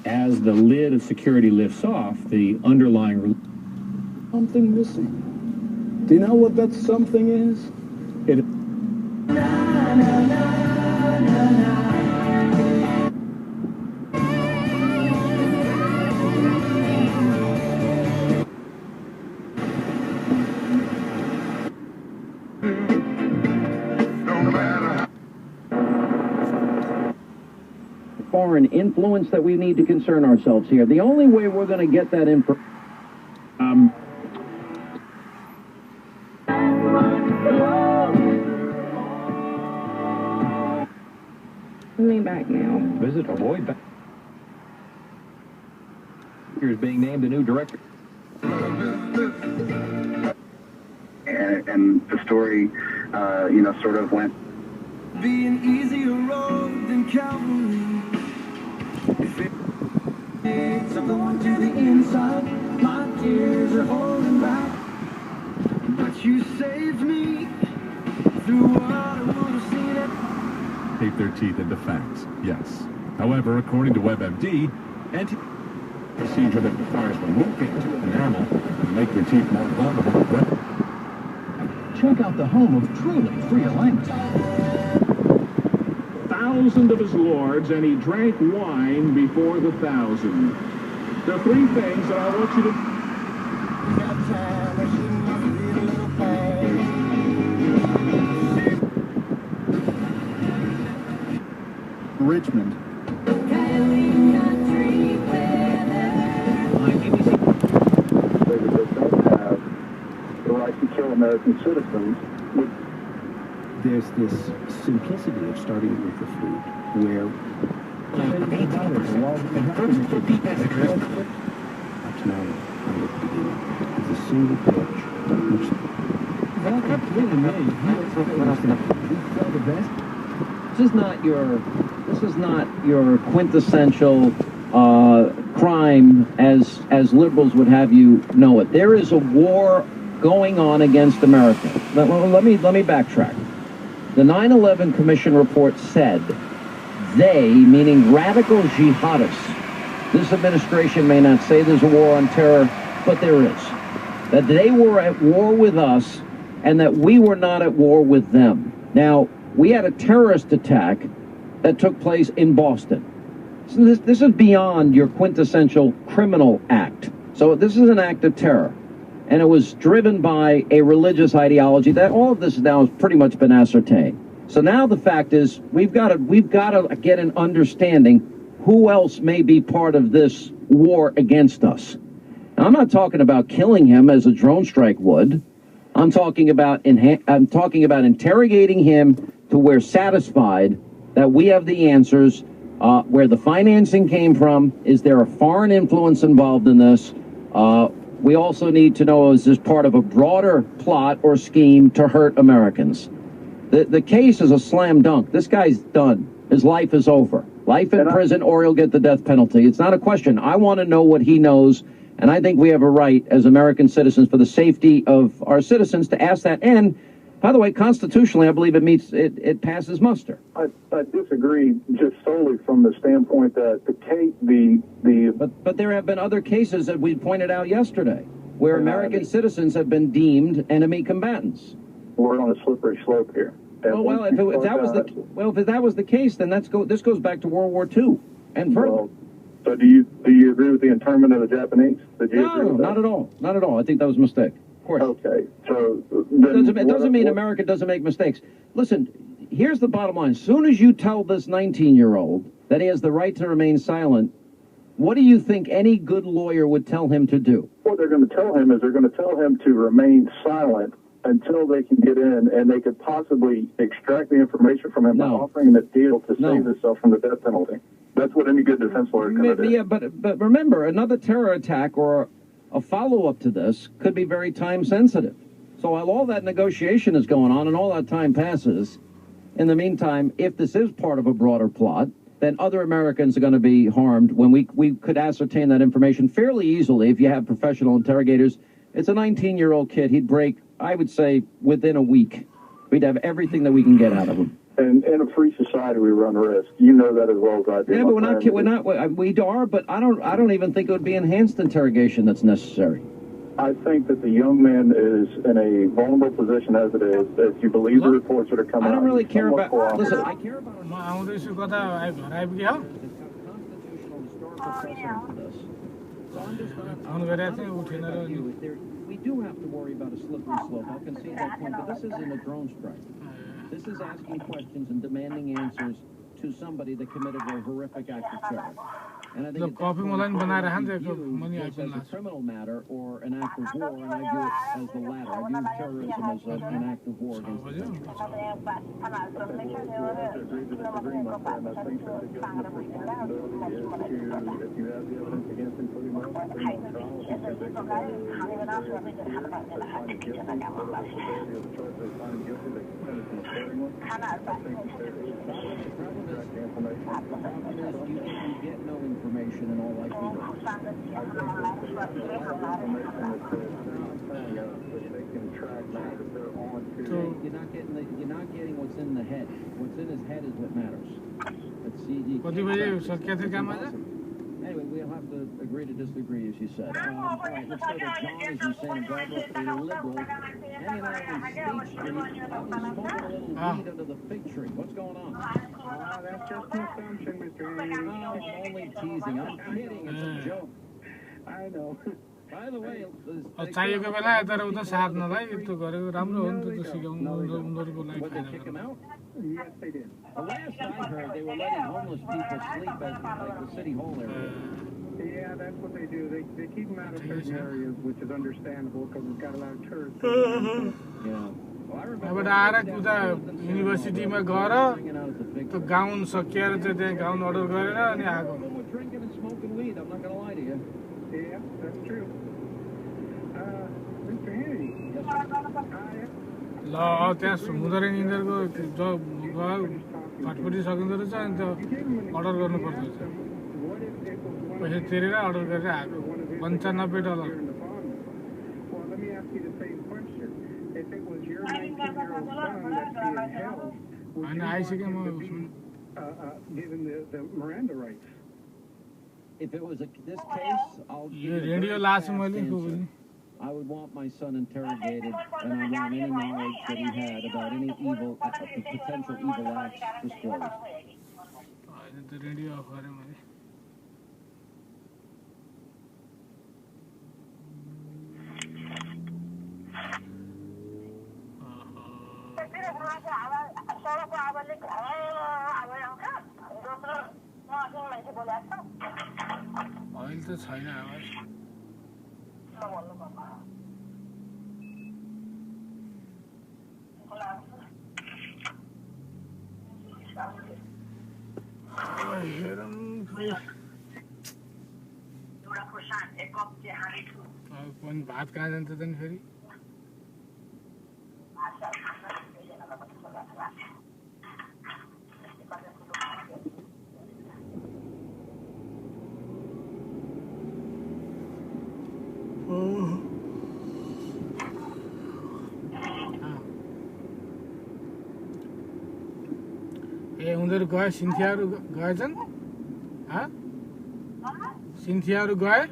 as the lid of security lifts off, the underlying... Something missing. Do you know what that something is? It... Foreign influence that we need to concern ourselves here. The only way we're going to get that info... Me back now. Visit avoid back. Here's being named the new director. And the story, sort of went. Be an easier road than Calvary. I'm going to the inside. My tears are holding back. But you saved me through what I would have seen it. Take their teeth into facts, yes. However, according to WebMD, procedure that requires removing an enamel to make your teeth more vulnerable. Check out the home of truly free language. Thousand of his lords, and he drank wine before the thousand. The three things that I want you to... Richmond. They don't have the right to kill American citizens. There's this simplicity of starting with the food, where up to now, from the beginning, is a single pitch. This is not your quintessential crime as liberals would have you know it. There is a war going on against America. Let me backtrack. The 9/11 Commission report said they, meaning radical jihadists, this administration may not say there's a war on terror, but there is, that they were at war with us and that we were not at war with them. Now, we had a terrorist attack that took place in Boston. So this is beyond your quintessential criminal act. So this is an act of terror. And it was driven by a religious ideology that all of this now has pretty much been ascertained. So now the fact is we've got to get an understanding who else may be part of this war against us. Now, I'm not talking about killing him as a drone strike would. I'm talking about interrogating him till we're satisfied that we have the answers, where the financing came from. Is there a foreign influence involved in this? We also need to know, is this part of a broader plot or scheme to hurt Americans? The case is a slam dunk. This guy's done. His life is over. Life in prison, or he'll get the death penalty. It's not a question. I want to know what he knows, and I think we have a right as American citizens, for the safety of our citizens, to ask that. And, by the way, constitutionally, I believe it passes muster. I disagree, just solely from the standpoint that But there have been other cases that we pointed out yesterday where American citizens have been deemed enemy combatants. We're on a slippery slope here. Well, if that was the case, then this goes back to World War II and further. Well, so do you agree with the internment of the Japanese? No, not at all. Not at all. I think that was a mistake. Of course. Okay, so it doesn't mean America doesn't make mistakes. Listen, here's the bottom line. As soon as you tell this 19-year-old that he has the right to remain silent, what do you think any good lawyer would tell him to do? What they're going to tell him is they're going to tell him to remain silent until they can get in, and they could possibly extract the information from him by offering him a deal to save himself from the death penalty. That's what any good defense lawyer is going to do. Yeah, but remember, another terror attack or a follow-up to this could be very time-sensitive. So while all that negotiation is going on and all that time passes, in the meantime, if this is part of a broader plot, then other Americans are going to be harmed when we could ascertain that information fairly easily if you have professional interrogators. It's a 19-year-old kid. He'd break, I would say, within a week. We'd have everything that we can get out of him. And in a free society, we run risk. You know that as well as I do. Yeah, my but we're not. friend. We're not. We are, but I don't even think it would be enhanced interrogation that's necessary. I think that the young man is in a vulnerable position as it is. If you believe the reports that are coming out, I don't really he's care somewhat about. Listen, cooperative. I care about. म आउँदैछु कता घर आइपुग्यो Constitutional historical precedent for this. So I'm just आउनु गरेको थिएँ उठेन र We do have to worry about a slippery slope. I'll concede that point, but this isn't a drone strike. This is asking questions and demanding answers to somebody that committed a horrific act of terror. And I think Look, at coffee that मलाई point, बनाएर you खान्छ view money this आइपुग्नु as a लाग्छ criminal matter or an act of war, and I view it as the latter. I view terrorism as an act of war against the country. You get no information in all likelihood. You're not getting what's in the head. What's in his head is what matters. कति बजे सकिया थियो काम आज Anyway, we'll have to agree to disagree, as you said. All right, let's go to John, as you say, in Barbara, a liberal. Hanging out on State Street, smoking a little weed under the fig tree. What's going on? That's just an assumption, Mr. Henry. No, I'm only teasing. I'm kidding. It's a joke. I know. By the way, चाहिएको बेला यता र उता सार्नलाई त्यो गरेको राम्रो हो नि त त्यो सिकाउनु उनीहरूको लागि would they फाइदा kick him गर्नु out? Yes, they did. The last I heard, they were letting homeless people sleep at like the city hall area. Yeah, that's what they do. They keep them out of certain areas, which is understandable because we've got a lot of tourists. Yeah. Well, I remember त्यहाँबाट आएर उता युनिभर्सिटीमा गएर hanging out at the fig त्यो tree. Gown सकिएर चाहिँ त्यहाँ gown order गरेर अनि आएको People were drinking and smoking weed. I'm not going to lie to you. Yeah, that's true. Mr. Henry. Yes, sir. ल त्यहाँ हुँदो रहेछ यिनीहरूको जो फटफटी सकिँदो रहेछ अनि त्यो अर्डर गर्नुपर्छ रहेछ पैसा तिरेर अर्डर गरेर आएको $95 Well, let me ask you the same question. If it was your 19-year-old son that's being held, would होइन you want आइसक्यो म him to be given the Miranda rights? If it was this case, I'll give yo you a radio very लाछु fast मैले answer. पनि I would want my son interrogated, and I want any knowledge that he had about any evil, potential evil acts disclosed. होइन त्यो radio of गरेँ मैले अहिले त छैन आवाज पनि भात कहाँ जान्छ त नि फेरि ए उनीहरू गए सिन्थियाहरू गएछन् सिन्थियाहरू गए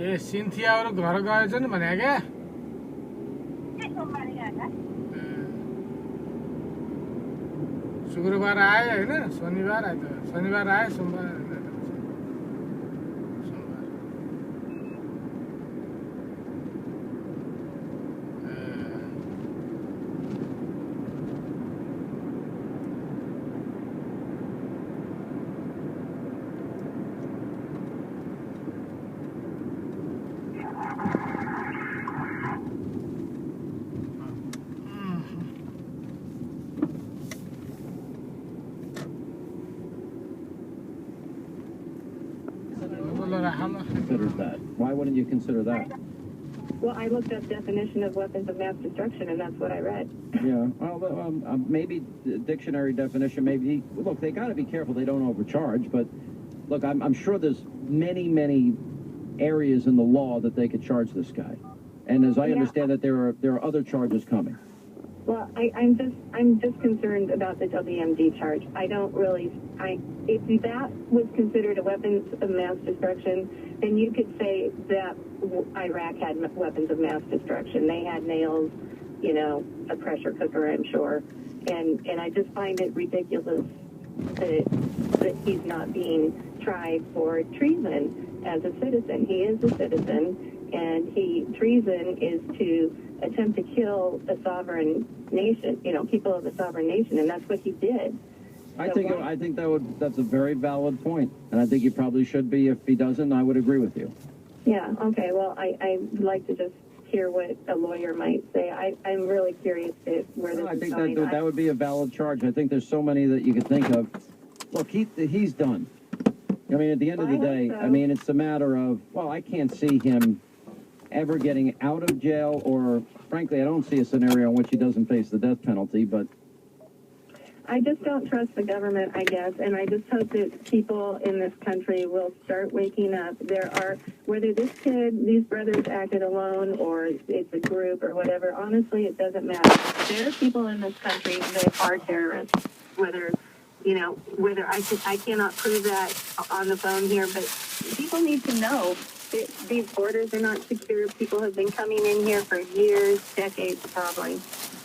ए सिन्थियाहरू घर गएछन् भने क्या शुक्रबार आए होइन शनिबार आइतबार शनिबार आए सोमबार Considered that. Why wouldn't you consider that? Well, I looked up definition of weapons of mass destruction, and that's what I read. Yeah, well, maybe the dictionary definition, maybe, look, they got to be careful they don't overcharge, but look, I'm sure there's many areas in the law that they could charge this guy. And as I Yeah. understand it, there are other charges coming. Well, I'm just concerned about the WMD charge. I don't really, if that was considered a weapons of mass destruction, then you could say that Iraq had weapons of mass destruction. They had nails, you know, a pressure cooker, I'm sure. And I just find it ridiculous that he's not being tried for treason as a citizen. He is a citizen, and treason is to attempt to kill a sovereign nation, you know, people of a sovereign nation, and that's what he did. I think that's a very valid point, and I think he probably should be. If he doesn't, I would agree with you. Yeah, okay, well, I'd like to just hear what a lawyer might say. I'm really curious where this I is think going. that would be a valid charge. I think there's so many that you could think of. Look, he's done. I mean, at the end of the day, so. I mean, it's a matter of, well, I can't see him ever getting out of jail, or frankly, I don't see a scenario in which he doesn't face the death penalty, but I just don't trust the government, I guess, and I just hope that people in this country will start waking up. Whether these brothers acted alone, or it's a group or whatever, honestly, it doesn't matter. There are people in this country that are terrorists, whether I cannot prove that on the phone here, but people need to know that these borders are not secure. People have been coming in here for years, decades probably,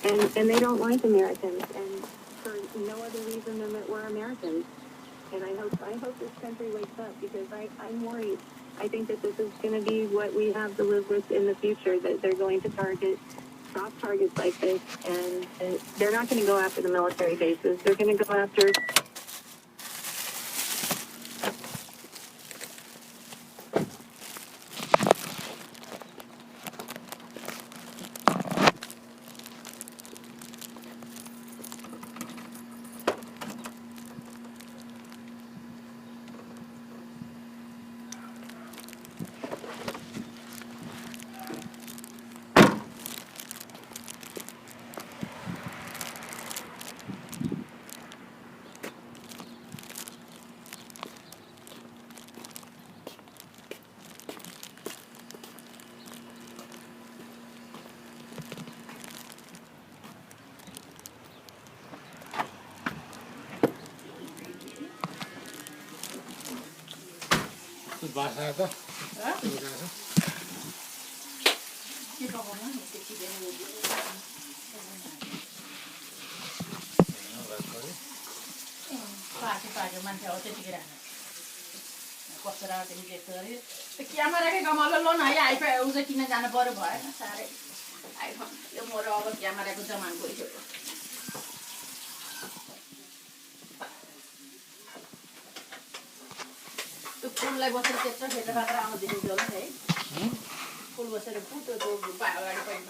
and they don't like Americans, and for no other reason than that we're Americans. And I hope this country wakes up, because I'm worried. I think that this is going to be what we have to live with in the future, that they're going to target soft targets like this, and they're not going to go after the military bases. They're going to go after... क्यामेराकै कमालो लो न है iPhone उज किन जानु पर्यो भएन साह्रै iPhone यो मेरो अब क्यामेराको जमान गइसक्यो त्यो फुललाई बसेर त्यत्रो फेर फात्र आउन दिनु होला नि है फुल बसेर पुतो त्यो अगाडि पनि